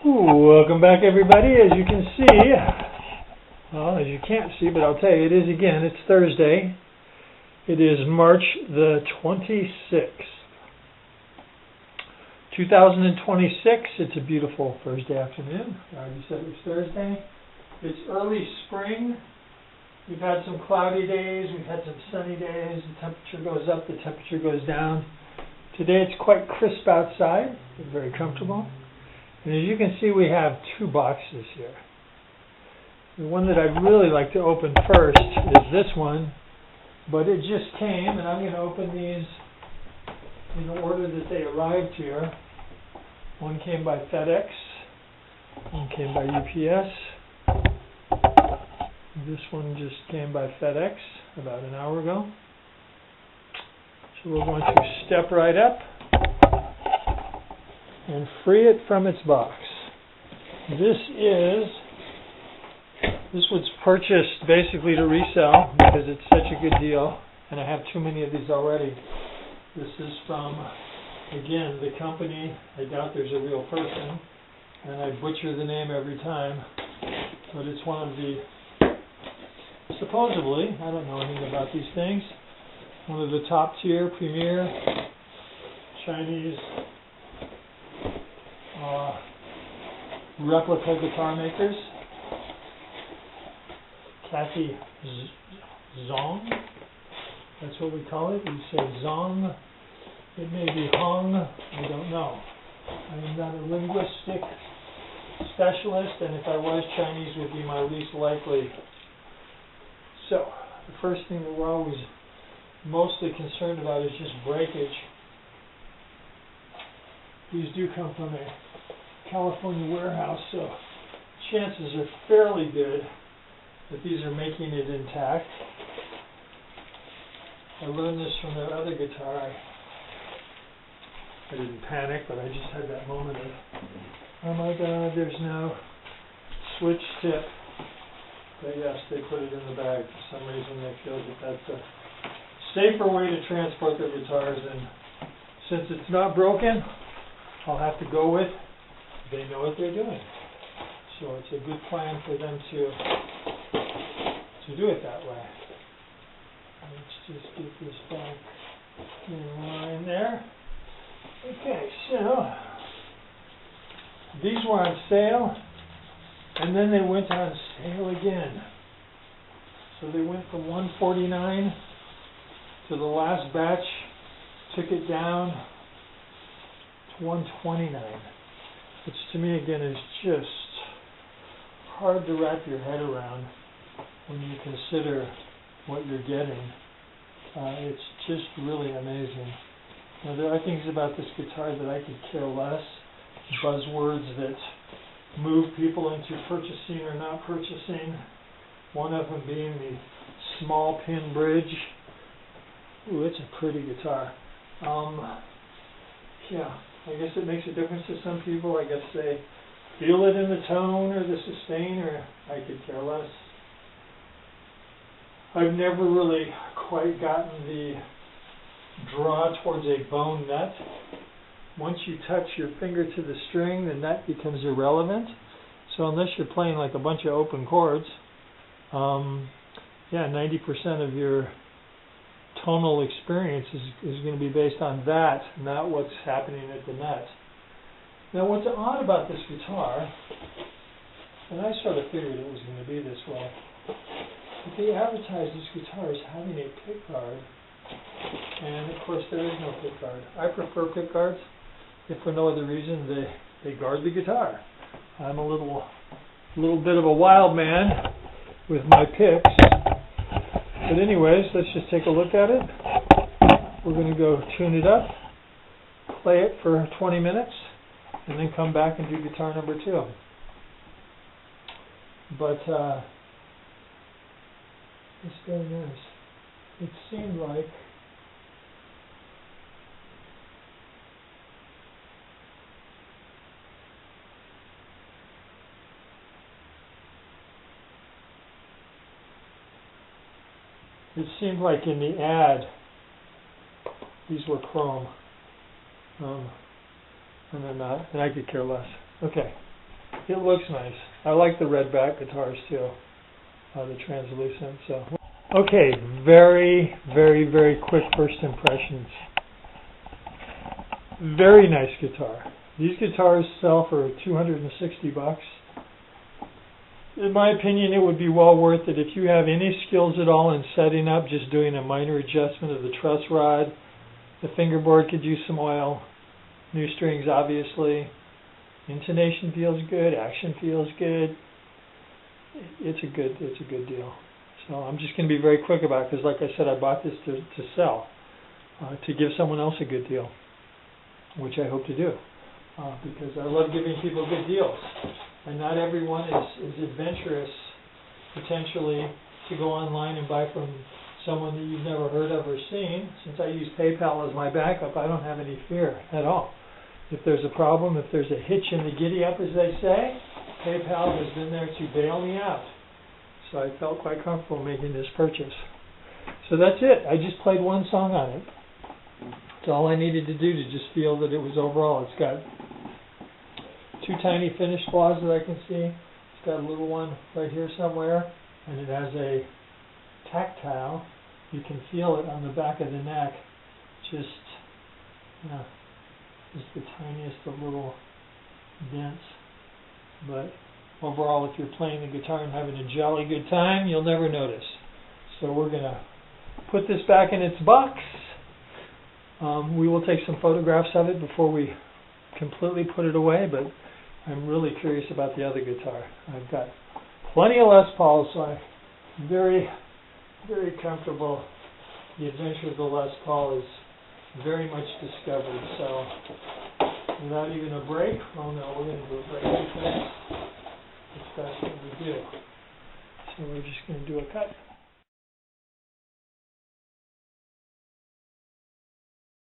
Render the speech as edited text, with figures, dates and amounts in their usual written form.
Welcome back, everybody. As you can see, well, as you can't see, but I'll tell you, it is again, it's Thursday. It is March the 26th, 2026. It's a beautiful Thursday afternoon. I already said it was Thursday. It's early spring. We've had some cloudy days, we've had some sunny days. The temperature goes up, the temperature goes down. Today it's quite crisp outside, very comfortable. And as you can see, we have two boxes here. The one that I'd really like to open first is this one, but it just came, and I'm going to open these in the order that they arrived here. One came by FedEx, one came by UPS. This one just came by FedEx about an hour ago. So we're going to step right up and free it from its box. This was purchased basically to resell because it's such a good deal, and I have too many of these already. This is from, again, the company. I doubt there's a real person, and I butcher the name every time, but it's one of the, supposedly, I don't know anything about these things, one of the top tier, premier Chinese replica guitar makers. Cathy, Zhong, that's what we call it. We say Zhong, it may be Hong, I don't know. I am not a linguistic specialist, and if I was, Chinese would be my least likely. So, the first thing that we're always mostly concerned about is just breakage. These do come from a California warehouse, so chances are fairly good that these are making it intact. I learned this from their other guitar. I didn't panic, but I just had that moment of, oh my God, there's no switch tip. But yes, they put it in the bag. For some reason they feel that that's a safer way to transport their guitars, and since it's not broken, I'll have to go with they know what they're doing. So it's a good plan for them to do it that way. Let's just get this back in line there. Okay, so these were on sale, and then they went on sale again. So they went from $149 to the last batch, took it down to $129, which to me again is just hard to wrap your head around when you consider what you're getting. It's just really amazing. Now there are things about this guitar that I could care less, buzzwords that move people into purchasing or not purchasing. One of them being the small pin bridge. Ooh, it's a pretty guitar. Yeah, I guess it makes a difference to some people. I guess they feel it in the tone or the sustain, or I could care less. I've never really quite gotten the draw towards a bone nut. Once you touch your finger to the string, the nut becomes irrelevant. So unless you're playing like a bunch of open chords, yeah, 90% of your tonal experience is going to be based on that, not what's happening at the nut. Now what's odd about this guitar, and I sort of figured it was going to be this way, but they advertise this guitar as having a pick guard, and of course there is no pick guard. I prefer pick guards, if for no other reason they guard the guitar. I'm a little bit of a wild man with my picks. But anyways, let's just take a look at it. We're going to go tune it up, play it for 20 minutes, and then come back and do guitar number 2. But it's very nice. It seemed like in the ad, these were chrome, and they're not, and I could care less. Okay, It looks nice. I like the red back guitars too, the translucent. So, okay, very, very, very quick first impressions. Very nice guitar. These guitars sell for $260. In my opinion, it would be well worth it if you have any skills at all in setting up, just doing a minor adjustment of the truss rod. The fingerboard could use some oil. New strings, obviously. Intonation feels good. Action feels good. It's a good deal. So I'm just going to be very quick about it because, like I said, I bought this to sell, to give someone else a good deal, which I hope to do, because I love giving people good deals. And not everyone is adventurous, potentially, to go online and buy from someone that you've never heard of or seen. Since I use PayPal as my backup, I don't have any fear at all. If there's a problem, if there's a hitch in the giddy up, as they say, PayPal has been there to bail me out. So I felt quite comfortable making this purchase. So that's it. I just played one song on it. That's all I needed to do to just feel that it was overall. It's got 2 tiny finish flaws that I can see. It's got a little one right here somewhere, and it has a tactile. You can feel it on the back of the neck. Just the tiniest of little dents. But overall, if you're playing the guitar and having a jolly good time, you'll never notice. So we're going to put this back in its box. We will take some photographs of it before we completely put it away, but I'm really curious about the other guitar. I've got plenty of Les Pauls, so I'm very, very comfortable. The adventure of the Les Paul is very much discovered, so without even a break, oh no, we're going to do a break because that's what we do. So we're just going to do a cut.